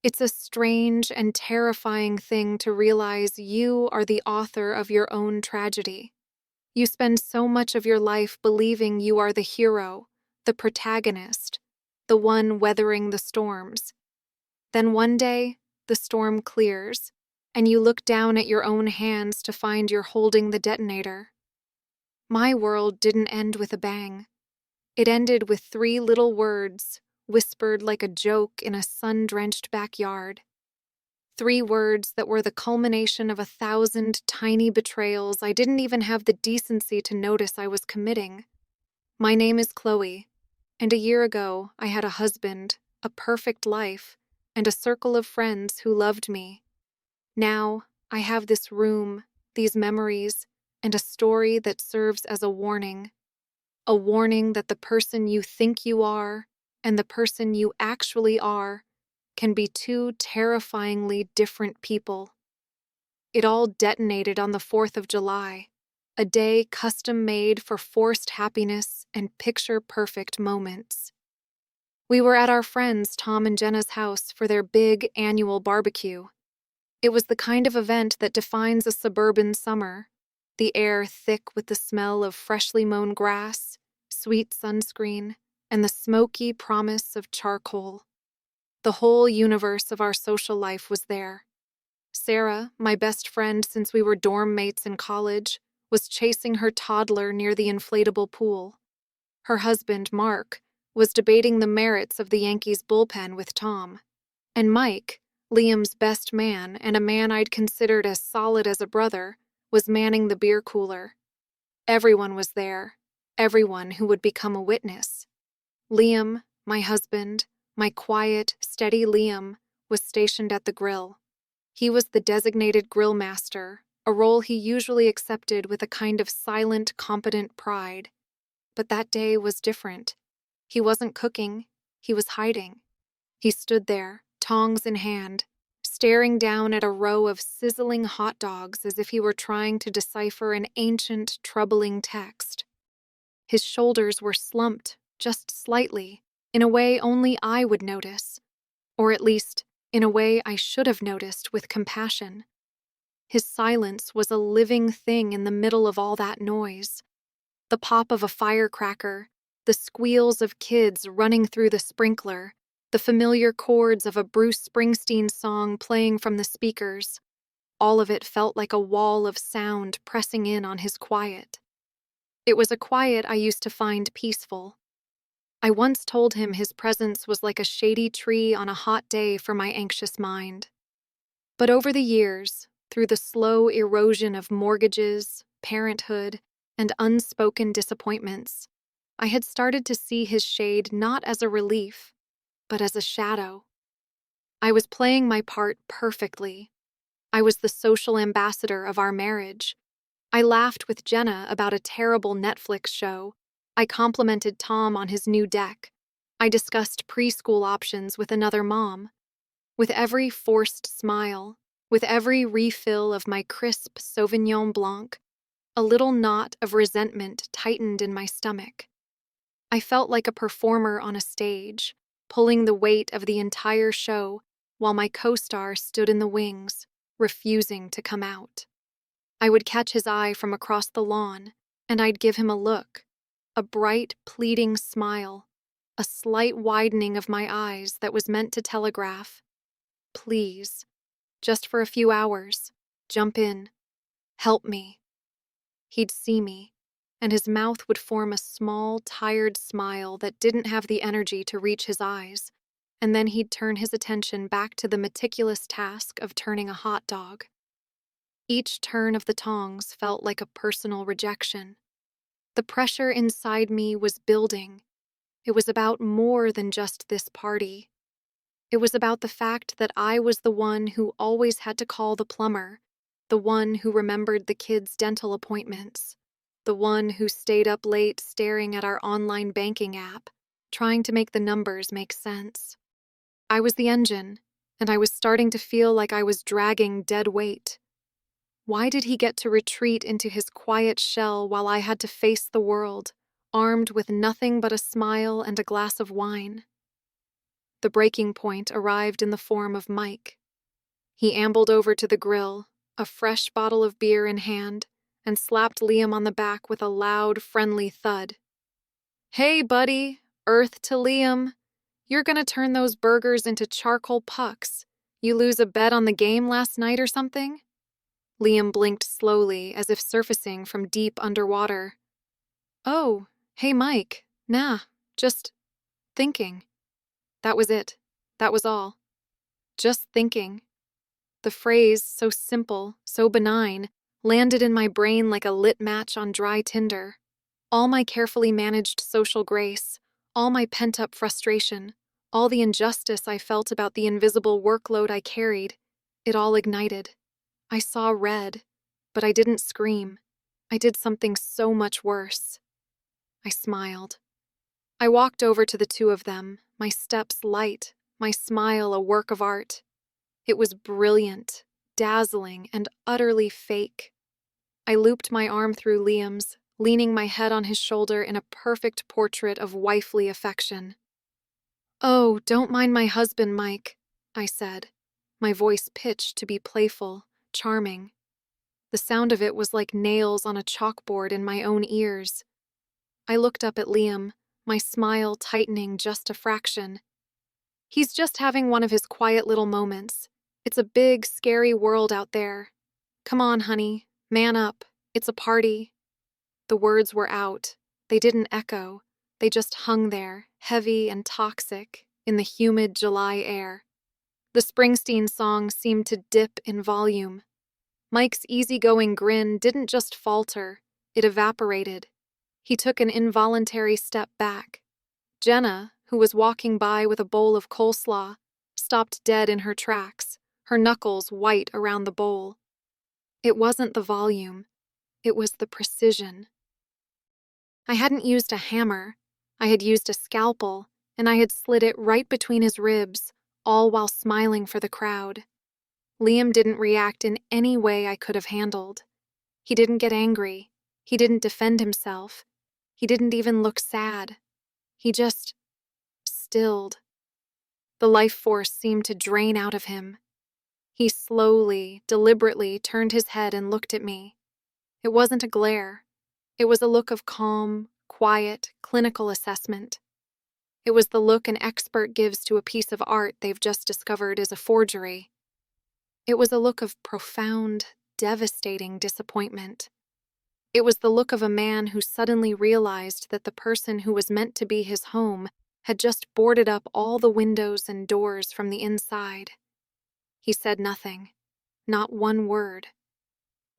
It's a strange and terrifying thing to realize you are the author of your own tragedy. You spend so much of your life believing you are the hero, the protagonist, the one weathering the storms. Then one day, the storm clears, and you look down at your own hands to find you're holding the detonator. My world didn't end with a bang. It ended with three little words, whispered like a joke in a sun-drenched backyard. Three words that were the culmination of 1,000 tiny betrayals I didn't even have the decency to notice I was committing. My name is Chloe, and a year ago I had a husband, a perfect life, and a circle of friends who loved me. Now I have this room, these memories, and a story that serves as a warning that the person you think you are and the person you actually are can be two terrifyingly different people. It all detonated on the 4th of July, a day custom made for forced happiness and picture-perfect moments. We were at our friends Tom and Jenna's house for their big annual barbecue. It was the kind of event that defines a suburban summer, the air thick with the smell of freshly mown grass, sweet sunscreen, and the smoky promise of charcoal. The whole universe of our social life was there. Sarah, my best friend since we were dorm mates in college, was chasing her toddler near the inflatable pool. Her husband, Mark, was debating the merits of the Yankees bullpen with Tom. And Mike, Liam's best man and a man I'd considered as solid as a brother, was manning the beer cooler. Everyone was there, everyone who would become a witness. Liam, my husband, my quiet, steady Liam, was stationed at the grill. He was the designated grill master, a role he usually accepted with a kind of silent, competent pride. But that day was different. He wasn't cooking, he was hiding. He stood there, tongs in hand, staring down at a row of sizzling hot dogs as if he were trying to decipher an ancient, troubling text. His shoulders were slumped, just slightly, in a way only I would notice, or at least, in a way I should have noticed with compassion. His silence was a living thing in the middle of all that noise. The pop of a firecracker, the squeals of kids running through the sprinkler, the familiar chords of a Bruce Springsteen song playing from the speakers. All of it felt like a wall of sound pressing in on his quiet. It was a quiet I used to find peaceful. I once told him his presence was like a shady tree on a hot day for my anxious mind. But over the years, through the slow erosion of mortgages, parenthood, and unspoken disappointments, I had started to see his shade not as a relief, but as a shadow. I was playing my part perfectly. I was the social ambassador of our marriage. I laughed with Jenna about a terrible Netflix show. I complimented Tom on his new deck. I discussed preschool options with another mom. With every forced smile, with every refill of my crisp Sauvignon Blanc, a little knot of resentment tightened in my stomach. I felt like a performer on a stage, pulling the weight of the entire show while my co-star stood in the wings, refusing to come out. I would catch his eye from across the lawn, and I'd give him a look, a bright, pleading smile, a slight widening of my eyes that was meant to telegraph, "Please, just for a few hours, jump in, help me." He'd see me, and his mouth would form a small, tired smile that didn't have the energy to reach his eyes, and then he'd turn his attention back to the meticulous task of turning a hot dog. Each turn of the tongs felt like a personal rejection. The pressure inside me was building. It was about more than just this party. It was about the fact that I was the one who always had to call the plumber, the one who remembered the kids' dental appointments, the one who stayed up late staring at our online banking app, trying to make the numbers make sense. I was the engine, and I was starting to feel like I was dragging dead weight. Why did he get to retreat into his quiet shell while I had to face the world, armed with nothing but a smile and a glass of wine? The breaking point arrived in the form of Mike. He ambled over to the grill, a fresh bottle of beer in hand, and slapped Liam on the back with a loud, friendly thud. "Hey, buddy, Earth to Liam. You're gonna turn those burgers into charcoal pucks. You lose a bet on the game last night or something?" Liam blinked slowly, as if surfacing from deep underwater. "Oh, hey, Mike. Nah, just thinking." That was it. That was all. Just thinking. The phrase, so simple, so benign, landed in my brain like a lit match on dry tinder. All my carefully managed social grace, all my pent-up frustration, all the injustice I felt about the invisible workload I carried, it all ignited. I saw red, but I didn't scream. I did something so much worse. I smiled. I walked over to the two of them, my steps light, my smile a work of art. It was brilliant, dazzling, and utterly fake. I looped my arm through Liam's, leaning my head on his shoulder in a perfect portrait of wifely affection. "Oh, don't mind my husband, Mike," I said, my voice pitched to be playful, charming. The sound of it was like nails on a chalkboard in my own ears. I looked up at Liam, my smile tightening just a fraction. "He's just having one of his quiet little moments. It's a big, scary world out there. Come on, honey, man up. It's a party." The words were out. They didn't echo. They just hung there, heavy and toxic, in the humid July air. The Springsteen song seemed to dip in volume. Mike's easygoing grin didn't just falter, it evaporated. He took an involuntary step back. Jenna, who was walking by with a bowl of coleslaw, stopped dead in her tracks, her knuckles white around the bowl. It wasn't the volume, it was the precision. I hadn't used a hammer, I had used a scalpel, and I had slid it right between his ribs, all while smiling for the crowd. Liam didn't react in any way I could have handled. He didn't get angry, he didn't defend himself, he didn't even look sad. He just stilled. The life force seemed to drain out of him. He slowly, deliberately turned his head and looked at me. It wasn't a glare. It was a look of calm, quiet, clinical assessment. It was the look an expert gives to a piece of art they've just discovered is a forgery. It was a look of profound, devastating disappointment. It was the look of a man who suddenly realized that the person who was meant to be his home had just boarded up all the windows and doors from the inside. He said nothing, not one word.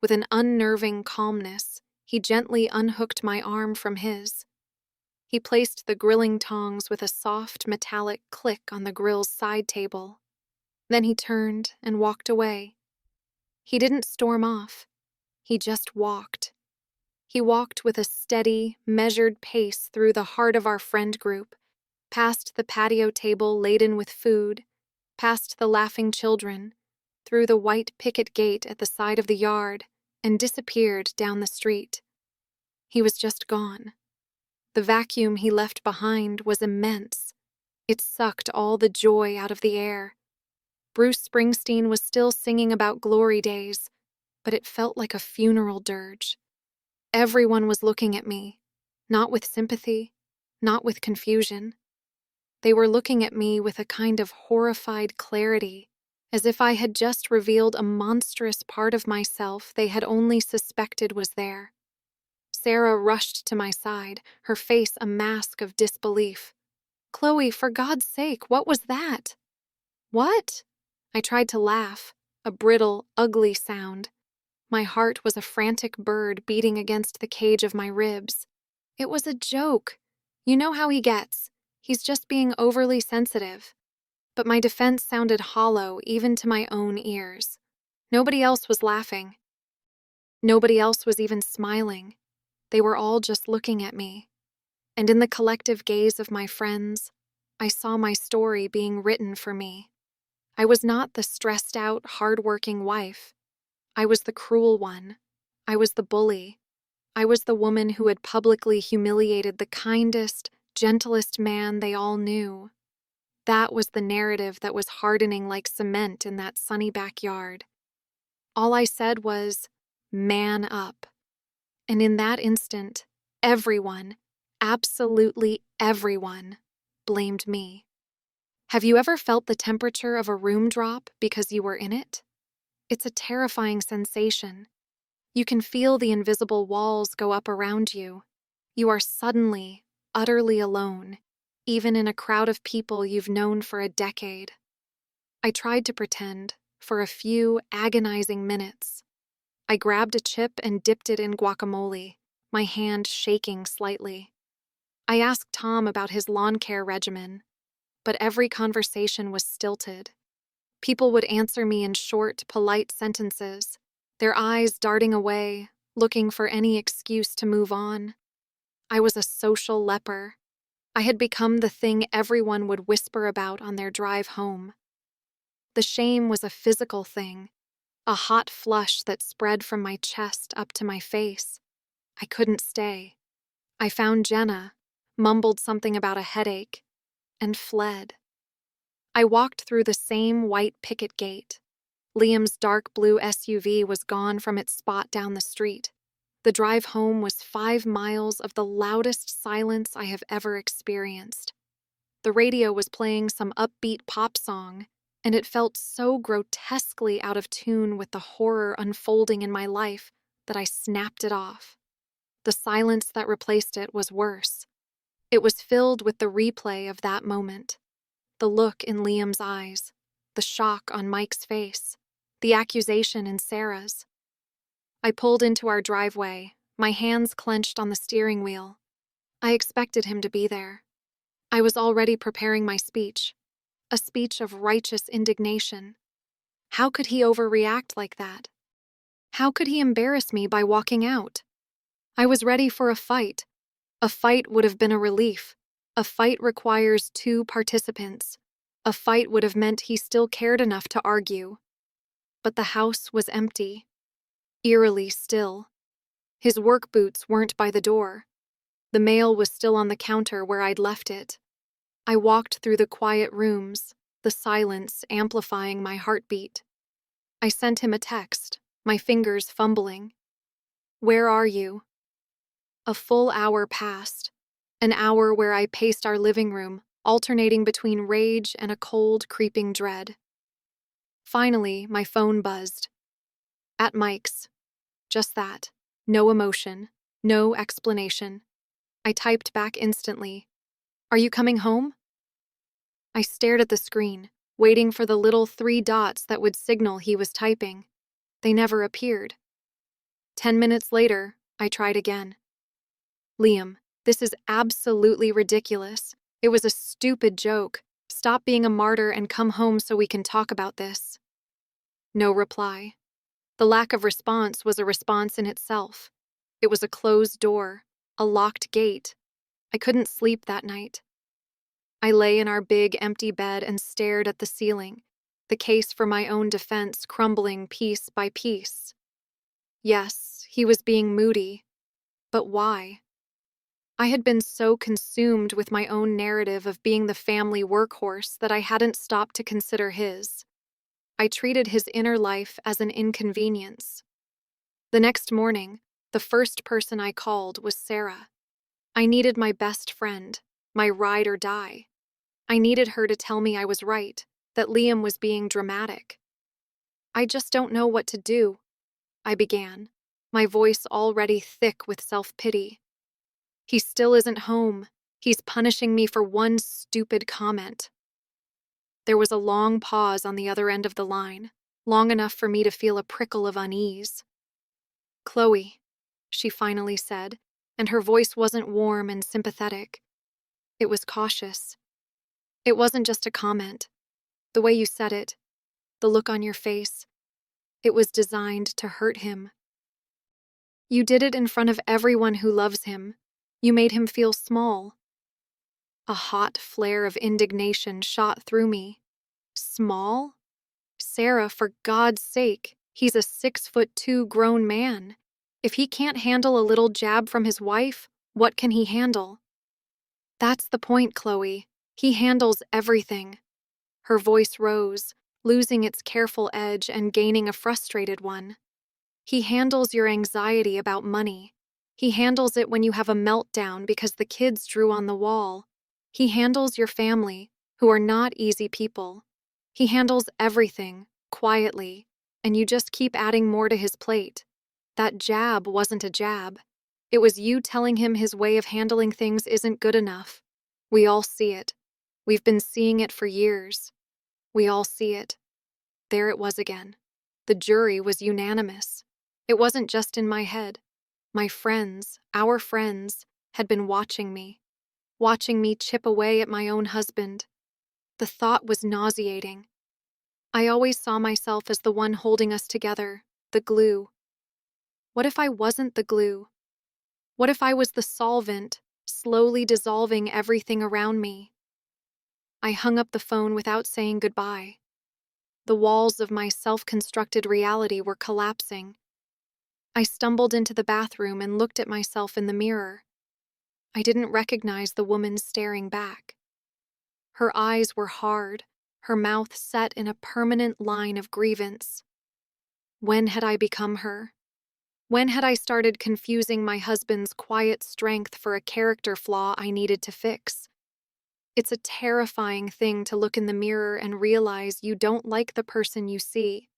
With an unnerving calmness, he gently unhooked my arm from his. He placed the grilling tongs with a soft metallic click on the grill's side table. Then he turned and walked away. He didn't storm off. He just walked. He walked with a steady, measured pace through the heart of our friend group, past the patio table laden with food, past the laughing children, through the white picket gate at the side of the yard, and disappeared down the street. He was just gone. The vacuum he left behind was immense. It sucked all the joy out of the air. Bruce Springsteen was still singing about glory days, but it felt like a funeral dirge. Everyone was looking at me, not with sympathy, not with confusion. They were looking at me with a kind of horrified clarity, as if I had just revealed a monstrous part of myself they had only suspected was there. Sarah rushed to my side, her face a mask of disbelief. "Chloe, for God's sake, what was that?" "What?" I tried to laugh, a brittle, ugly sound. My heart was a frantic bird beating against the cage of my ribs. It was a joke. You know how he gets. He's just being overly sensitive. But my defense sounded hollow even to my own ears. Nobody else was laughing. Nobody else was even smiling. They were all just looking at me. And in the collective gaze of my friends, I saw my story being written for me. I was not the stressed-out, hard-working wife. I was the cruel one. I was the bully. I was the woman who had publicly humiliated the kindest, gentlest man they all knew. That was the narrative that was hardening like cement in that sunny backyard. All I said was, "Man up." And in that instant, everyone, absolutely everyone, blamed me. Have you ever felt the temperature of a room drop because you were in it? It's a terrifying sensation. You can feel the invisible walls go up around you. You are suddenly, utterly alone, even in a crowd of people you've known for a decade. I tried to pretend, for a few agonizing minutes. I grabbed a chip and dipped it in guacamole, my hand shaking slightly. I asked Tom about his lawn care regimen, but every conversation was stilted. People would answer me in short, polite sentences, their eyes darting away, looking for any excuse to move on. I was a social leper. I had become the thing everyone would whisper about on their drive home. The shame was a physical thing, a hot flush that spread from my chest up to my face. I couldn't stay. I found Jenna, mumbled something about a headache, and fled. I walked through the same white picket gate. Liam's dark blue SUV was gone from its spot down the street. The drive home was 5 miles of the loudest silence I have ever experienced. The radio was playing some upbeat pop song, and it felt so grotesquely out of tune with the horror unfolding in my life that I snapped it off. The silence that replaced it was worse. It was filled with the replay of that moment. The look in Liam's eyes, the shock on Mike's face, the accusation in Sarah's. I pulled into our driveway, my hands clenched on the steering wheel. I expected him to be there. I was already preparing my speech, a speech of righteous indignation. How could he overreact like that? How could he embarrass me by walking out? I was ready for a fight. A fight would have been a relief. A fight requires 2 participants. A fight would have meant he still cared enough to argue. But the house was empty, eerily still. His work boots weren't by the door. The mail was still on the counter where I'd left it. I walked through the quiet rooms, the silence amplifying my heartbeat. I sent him a text, my fingers fumbling. "Where are you?" A full hour passed, an hour where I paced our living room, alternating between rage and a cold, creeping dread. Finally, my phone buzzed. At Mike's. Just that. No emotion, no explanation. I typed back instantly. "Are you coming home?" I stared at the screen, waiting for the little 3 dots that would signal he was typing. They never appeared. 10 minutes later, I tried again. "Liam, this is absolutely ridiculous. It was a stupid joke. Stop being a martyr and come home so we can talk about this." No reply. The lack of response was a response in itself. It was a closed door, a locked gate. I couldn't sleep that night. I lay in our big, empty bed and stared at the ceiling, the case for my own defense crumbling piece by piece. Yes, he was being moody. But why? I had been so consumed with my own narrative of being the family workhorse that I hadn't stopped to consider his. I treated his inner life as an inconvenience. The next morning, the first person I called was Sarah. I needed my best friend, my ride or die. I needed her to tell me I was right, that Liam was being dramatic. "I just don't know what to do," I began, my voice already thick with self-pity. "He still isn't home. He's punishing me for one stupid comment." There was a long pause on the other end of the line, long enough for me to feel a prickle of unease. "Chloe," she finally said, and her voice wasn't warm and sympathetic. It was cautious. "It wasn't just a comment. The way you said it, the look on your face, it was designed to hurt him. You did it in front of everyone who loves him. You made him feel small." A hot flare of indignation shot through me. Small? Sarah, for God's sake, he's a 6'2" grown man. If he can't handle a little jab from his wife, what can he handle? "That's the point, Chloe. He handles everything. Her voice rose, losing its careful edge and gaining a frustrated one. He handles your anxiety about money. He handles it when you have a meltdown because the kids drew on the wall. He handles your family, who are not easy people. He handles everything, quietly, and you just keep adding more to his plate. That jab wasn't a jab. It was you telling him his way of handling things isn't good enough. We all see it. We've been seeing it for years. We all see it. There it was again. The jury was unanimous. It wasn't just in my head. My friends, our friends, had been watching me chip away at my own husband. The thought was nauseating. I always saw myself as the one holding us together, the glue. What if I wasn't the glue? What if I was the solvent, slowly dissolving everything around me? I hung up the phone without saying goodbye. The walls of my self-constructed reality were collapsing. I stumbled into the bathroom and looked at myself in the mirror. I didn't recognize the woman staring back. Her eyes were hard, her mouth set in a permanent line of grievance. When had I become her? When had I started confusing my husband's quiet strength for a character flaw I needed to fix? It's a terrifying thing to look in the mirror and realize you don't like the person you see.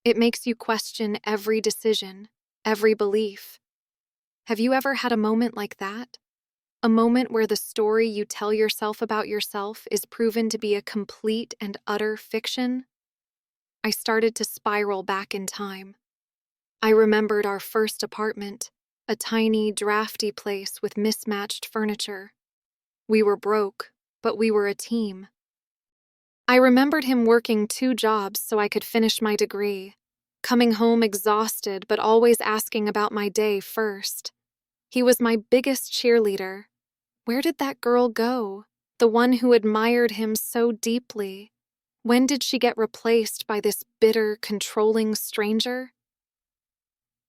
It makes you question every decision, every belief. Have you ever had a moment like that? A moment where the story you tell yourself about yourself is proven to be a complete and utter fiction? I started to spiral back in time. I remembered our first apartment, a tiny, drafty place with mismatched furniture. We were broke, but we were a team. I remembered him working 2 jobs so I could finish my degree, coming home exhausted but always asking about my day first. He was my biggest cheerleader. Where did that girl go? The one who admired him so deeply. When did she get replaced by this bitter, controlling stranger?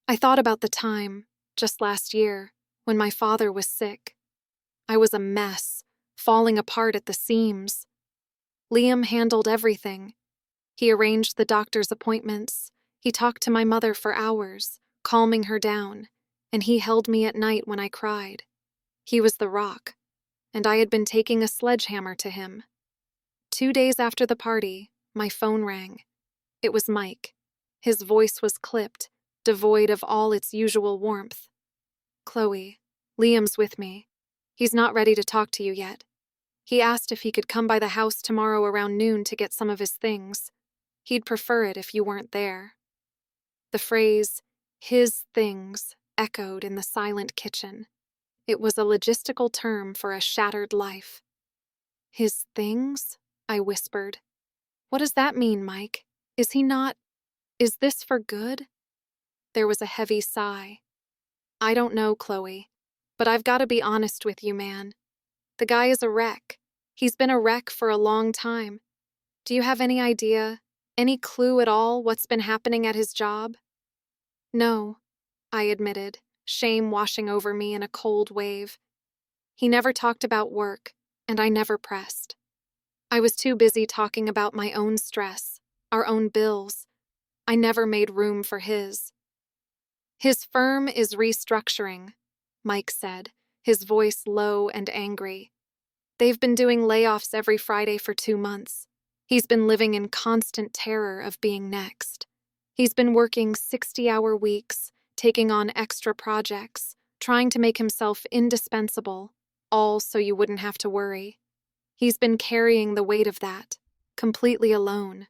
I thought about the time, just last year, when my father was sick. I was a mess, falling apart at the seams. Liam handled everything. He arranged the doctor's appointments. He talked to my mother for hours, calming her down, and he held me at night when I cried. He was the rock, and I had been taking a sledgehammer to him. 2 days after the party, my phone rang. It was Mike. His voice was clipped, devoid of all its usual warmth. "Chloe, Liam's with me. He's not ready to talk to you yet. He asked if he could come by the house tomorrow around noon to get some of his things. He'd prefer it if you weren't there." The phrase, "his things," echoed in the silent kitchen. It was a logistical term for a shattered life. "His things?" I whispered. "What does that mean, Mike? Is this for good?" There was a heavy sigh. "I don't know, Chloe, but I've got to be honest with you, man. The guy is a wreck. He's been a wreck for a long time. Do you have any idea, any clue at all what's been happening at his job?" "No," I admitted, shame washing over me in a cold wave. He never talked about work, and I never pressed. I was too busy talking about my own stress, our own bills. I never made room for his. "His firm is restructuring," Mike said, his voice low and angry. "They've been doing layoffs every Friday for 2 months. He's been living in constant terror of being next. He's been working 60-hour weeks, taking on extra projects, trying to make himself indispensable, all so you wouldn't have to worry. He's been carrying the weight of that, completely alone,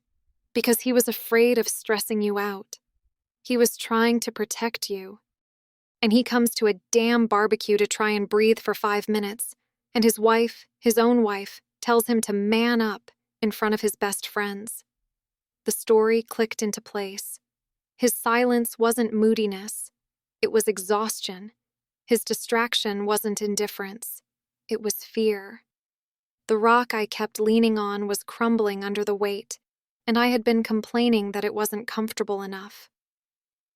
because he was afraid of stressing you out. He was trying to protect you. And he comes to a damn barbecue to try and breathe for 5 minutes, and his wife, his own wife, tells him to man up in front of his best friends." The story clicked into place. His silence wasn't moodiness. It was exhaustion. His distraction wasn't indifference. It was fear. The rock I kept leaning on was crumbling under the weight, and I had been complaining that it wasn't comfortable enough.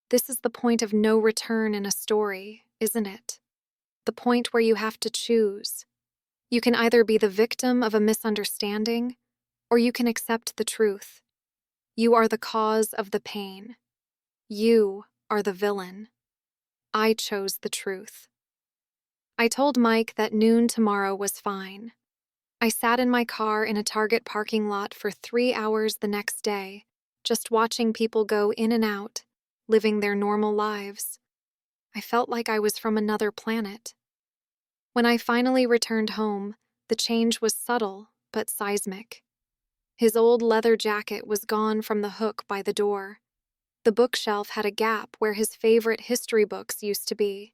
This is the point of no return in a story, isn't it? The point where you have to choose. You can either be the victim of a misunderstanding, or you can accept the truth. You are the cause of the pain. You are the villain. I chose the truth. I told Mike that noon tomorrow was fine. I sat in my car in a Target parking lot for 3 hours the next day, just watching people go in and out, living their normal lives. I felt like I was from another planet. When I finally returned home, the change was subtle but seismic. His old leather jacket was gone from the hook by the door. The bookshelf had a gap where his favorite history books used to be.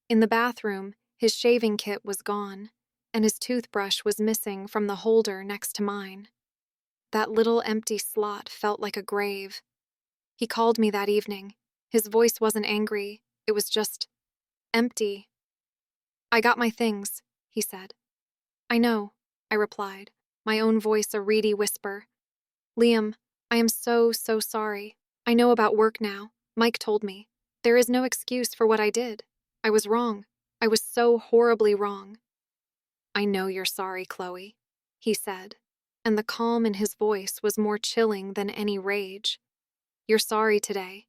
In the bathroom, his shaving kit was gone, and his toothbrush was missing from the holder next to mine. That little empty slot felt like a grave. He called me that evening. His voice wasn't angry, it was just empty. "I got my things," he said. "I know," I replied, my own voice a reedy whisper. "Liam, I am so sorry. I know about work now. Mike told me. There is no excuse for what I did. I was wrong. I was so horribly wrong." "I know you're sorry, Chloe," he said, and the calm in his voice was more chilling than any rage. "You're sorry today,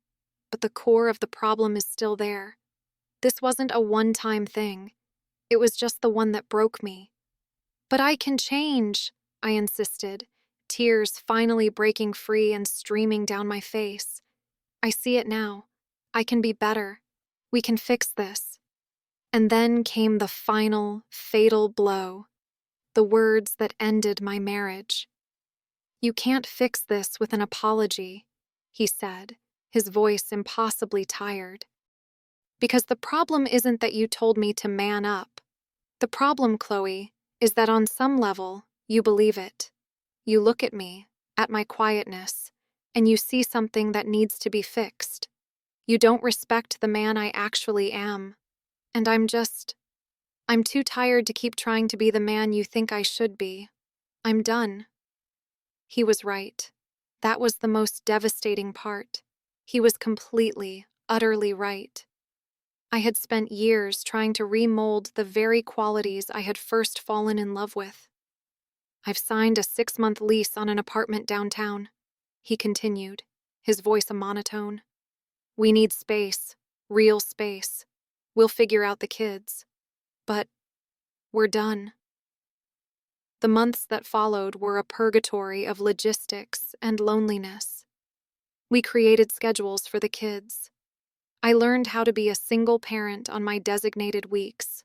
but the core of the problem is still there. This wasn't a one-time thing. It was just the one that broke me." "But I can change," I insisted, tears finally breaking free and streaming down my face. "I see it now. I can be better. We can fix this." And then came the final, fatal blow, the words that ended my marriage. "You can't fix this with an apology," he said, his voice impossibly tired. "Because the problem isn't that you told me to man up. The problem, Chloe, is that on some level, you believe it. You look at me, at my quietness, and you see something that needs to be fixed. You don't respect the man I actually am. And I'm too tired to keep trying to be the man you think I should be. I'm done." He was right. That was the most devastating part. He was completely, utterly right. I had spent years trying to remold the very qualities I had first fallen in love with. "I've signed a 6-month lease on an apartment downtown," he continued, his voice a monotone. "We need space, real space. We'll figure out the kids. But we're done." The months that followed were a purgatory of logistics and loneliness. We created schedules for the kids. I learned how to be a single parent on my designated weeks.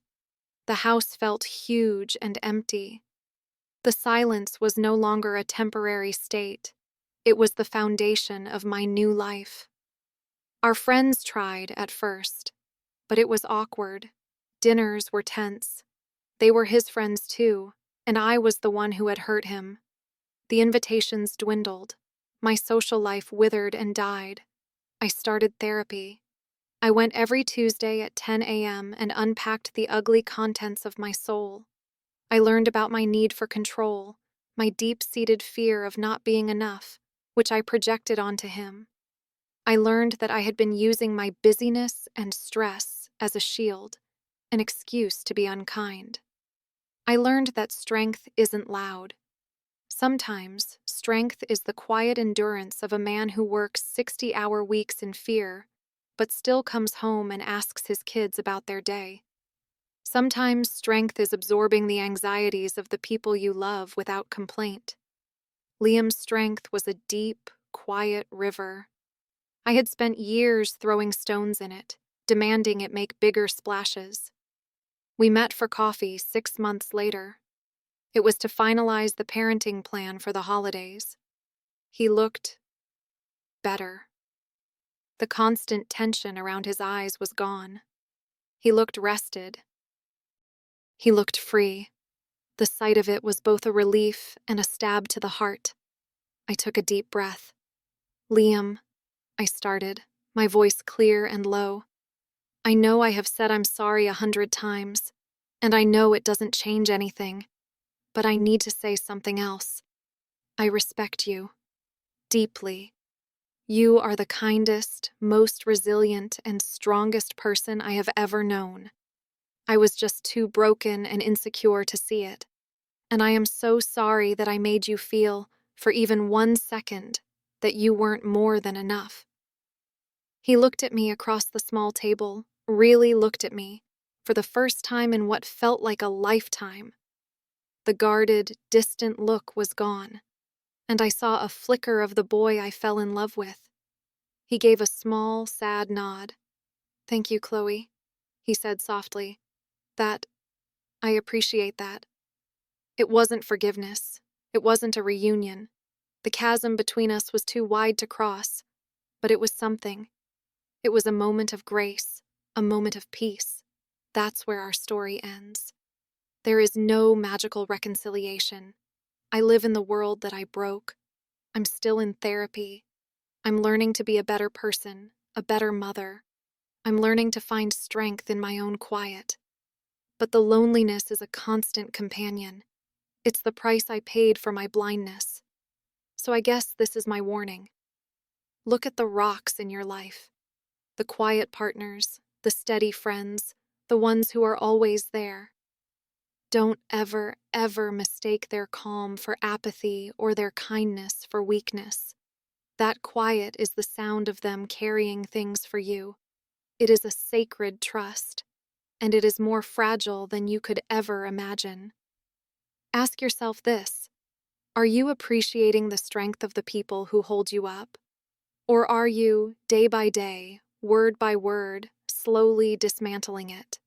The house felt huge and empty. The silence was no longer a temporary state. It was the foundation of my new life. Our friends tried at first, but it was awkward. Dinners were tense. They were his friends too, and I was the one who had hurt him. The invitations dwindled. My social life withered and died. I started therapy. I went every Tuesday at 10 a.m. and unpacked the ugly contents of my soul. I learned about my need for control, my deep-seated fear of not being enough, which I projected onto him. I learned that I had been using my busyness and stress as a shield, an excuse to be unkind. I learned that strength isn't loud. Sometimes, strength is the quiet endurance of a man who works 60-hour weeks in fear, but still comes home and asks his kids about their day. Sometimes, strength is absorbing the anxieties of the people you love without complaint. Liam's strength was a deep, quiet river. I had spent years throwing stones in it, demanding it make bigger splashes. We met for coffee 6 months later. It was to finalize the parenting plan for the holidays. He looked better. The constant tension around his eyes was gone. He looked rested. He looked free. The sight of it was both a relief and a stab to the heart. I took a deep breath. "Liam," I started, my voice clear and low. "I know I have said I'm sorry 100 times, and I know it doesn't change anything, but I need to say something else. I respect you. Deeply. You are the kindest, most resilient, and strongest person I have ever known. I was just too broken and insecure to see it. And I am so sorry that I made you feel, for even 1 second, that you weren't more than enough. He looked at me across the small table, really looked at me, for the first time in what felt like a lifetime. The guarded, distant look was gone, and I saw a flicker of the boy I fell in love with. He gave a small, sad nod. "Thank you, Chloe," he said softly. I appreciate that. It wasn't forgiveness. It wasn't a reunion. The chasm between us was too wide to cross, but it was something. It was a moment of grace, a moment of peace. That's where our story ends. There is no magical reconciliation. I live in the world that I broke. I'm still in therapy. I'm learning to be a better person, a better mother. I'm learning to find strength in my own quiet. But the loneliness is a constant companion. It's the price I paid for my blindness. So I guess this is my warning. Look at the rocks in your life. The quiet partners, the steady friends, the ones who are always there. Don't ever, ever mistake their calm for apathy or their kindness for weakness. That quiet is the sound of them carrying things for you. It is a sacred trust, and it is more fragile than you could ever imagine. Ask yourself this: are you appreciating the strength of the people who hold you up? Or are you, day by day, word by word, slowly dismantling it?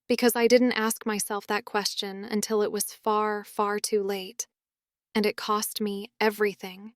Because I didn't ask myself that question until it was far, far too late, and it cost me everything.